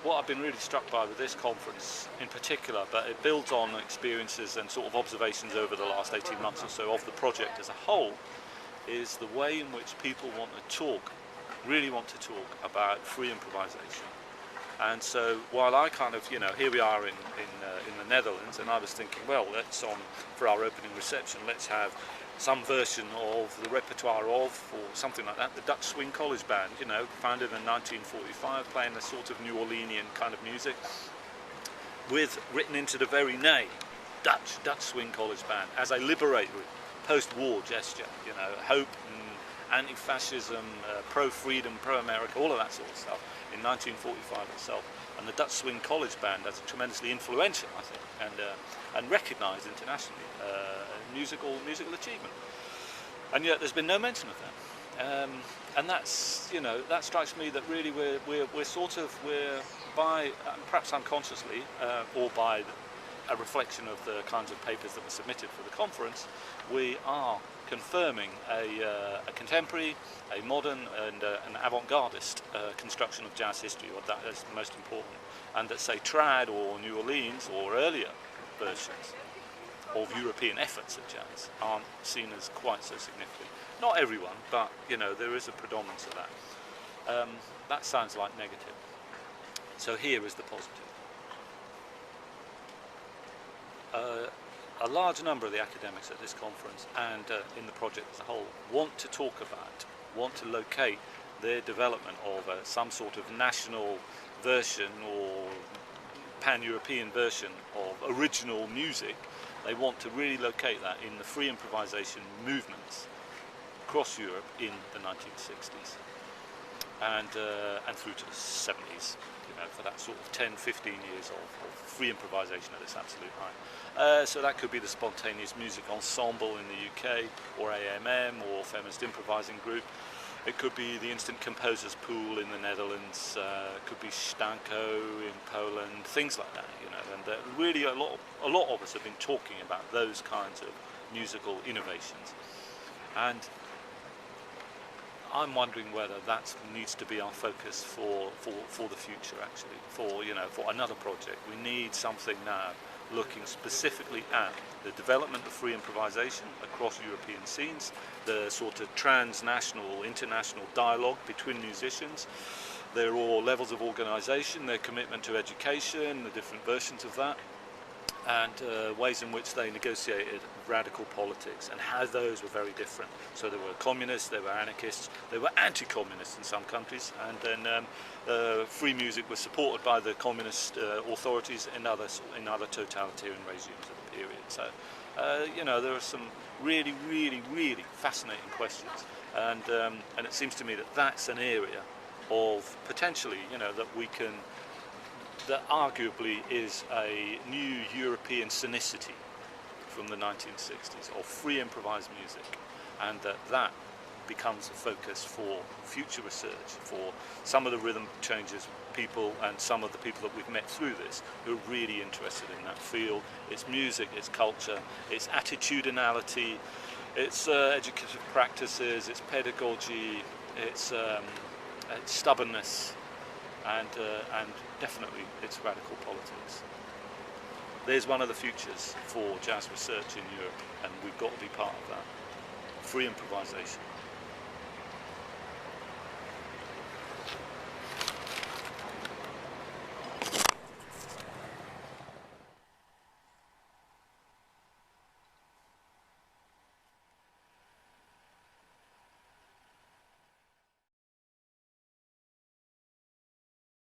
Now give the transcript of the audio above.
what I've been really struck by with this conference in particular, but it builds on experiences and sort of observations over the last 18 months or so of the project as a whole, is the way in which people really want to talk about free improvisation. And so while I kind of, here we are in the Netherlands, and I was thinking, well, for our opening reception, let's have some version of the repertoire of, or something like that, the Dutch Swing College Band, founded in 1945, playing a sort of New Orleanian kind of music, with written into the very name, Dutch Swing College Band, as a liberatory post-war gesture, hope, anti-fascism, pro-freedom, pro-America, all of that sort of stuff in 1945 itself. And the Dutch Swing College Band as a tremendously influential, I think, and recognised internationally musical achievement. And yet there's been no mention of that. And that's, that strikes me that really we're by, perhaps unconsciously, or by a reflection of the kinds of papers that were submitted for the conference, we are confirming a contemporary, a modern and an avant-gardist construction of jazz history, or that is the most important, and that, say, trad or New Orleans or earlier versions of European efforts at jazz aren't seen as quite so significant. Not everyone, but there is a predominance of that. That sounds like negative. So here is the positive. A large number of the academics at this conference and in the project as a whole want to locate their development of some sort of national version or pan-European version of original music. They want to really locate that in the free improvisation movements across Europe in the 1960s and through to the 70s. For that sort of 10, 15 years of free improvisation at its absolute height. So that could be the Spontaneous Music Ensemble in the UK, or AMM, or Feminist Improvising Group. It could be the Instant Composers Pool in the Netherlands. It could be Stanko in Poland, things like that. And really a lot of us have been talking about those kinds of musical innovations. And I'm wondering whether that needs to be our focus for the future, actually, for another project. We need something now looking specifically at the development of free improvisation across European scenes, the sort of transnational, international dialogue between musicians, their all levels of organisation, their commitment to education, the different versions of that, and ways in which they negotiated radical politics and how those were very different. So there were communists, there were anarchists, there were anti-communists in some countries, and then free music was supported by the communist authorities in other totalitarian regimes of the period. So there are some really, really, really fascinating questions, and it seems to me that that's an area of potentially that arguably is a new European sonicity from the 1960s of free improvised music, and that becomes a focus for future research for some of the rhythm changes people and some of the people that we've met through this who are really interested in that field. It's music, it's culture, it's attitudinality, it's educative practices, it's pedagogy, it's stubbornness, and definitely it's radical politics. There's one of the futures for jazz research in Europe, and we've got to be part of that. Free improvisation.